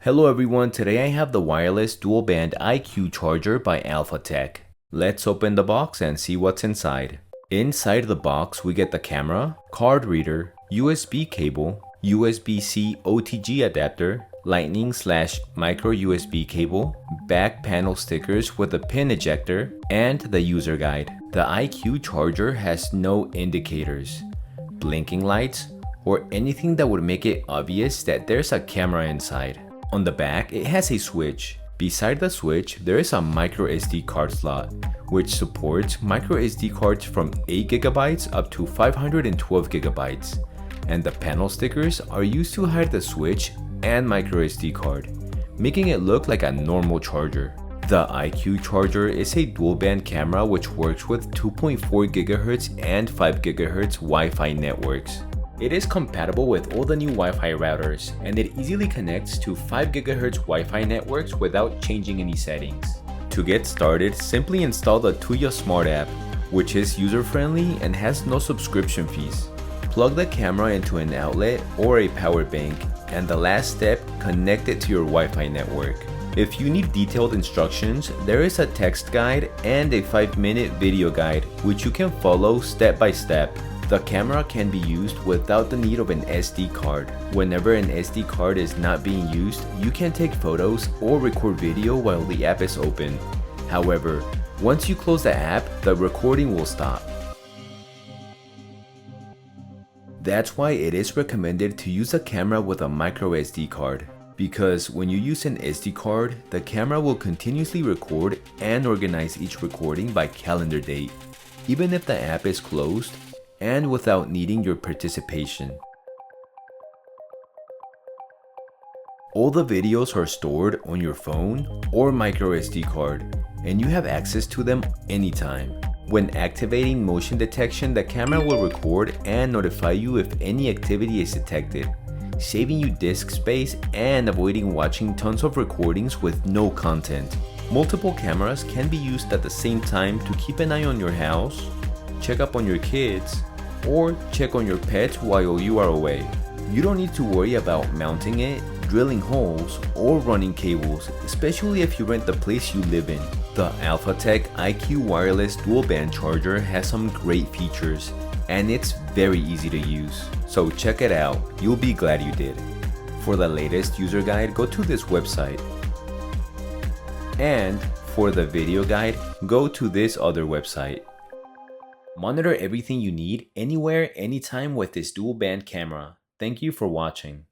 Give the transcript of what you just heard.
Hello everyone, today I have the wireless dual band IQ charger by AlphaTech. Let's open the box and see what's inside. Inside the box we get the camera, card reader, USB cable, USB-C OTG adapter, lightning/micro USB cable, back panel stickers with a pin ejector, and the user guide. The IQ charger has no indicators, blinking lights, or anything that would make it obvious that there's a camera inside. On the back, it has a switch. Beside the switch, there is a micro SD card slot, which supports micro SD cards from 8GB up to 512GB. And the panel stickers are used to hide the switch and micro SD card, making it look like a normal charger. The IQ charger is a dual band camera which works with 2.4 GHz and 5 GHz Wi-Fi networks. It is compatible with all the new Wi-Fi routers, and it easily connects to 5 GHz Wi-Fi networks without changing any settings. To get started, simply install the Tuya Smart app, which is user-friendly and has no subscription fees. Plug the camera into an outlet or a power bank, and the last step, connect it to your Wi-Fi network. If you need detailed instructions, there is a text guide and a 5-minute video guide, which you can follow step by step. The camera can be used without the need of an SD card. Whenever an SD card is not being used, you can take photos or record video while the app is open. However, once you close the app, the recording will stop. That's why it is recommended to use a camera with a micro SD card, because when you use an SD card, the camera will continuously record and organize each recording by calendar date, even if the app is closed, and without needing your participation. All the videos are stored on your phone or micro SD card, and you have access to them anytime. When activating motion detection, the camera will record and notify you if any activity is detected, saving you disk space and avoiding watching tons of recordings with no content. Multiple cameras can be used at the same time to keep an eye on your house, check up on your kids, or check on your pets while you are away. You don't need to worry about mounting it, drilling holes, or running cables, especially if you rent the place you live in. The AlphaTech IQ wireless dual band charger has some great features, and it's very easy to use. So check it out, you'll be glad you did. For the latest user guide, go to this website. And for the video guide, go to this other website. Monitor everything you need, anywhere, anytime with this dual band camera. Thank you for watching.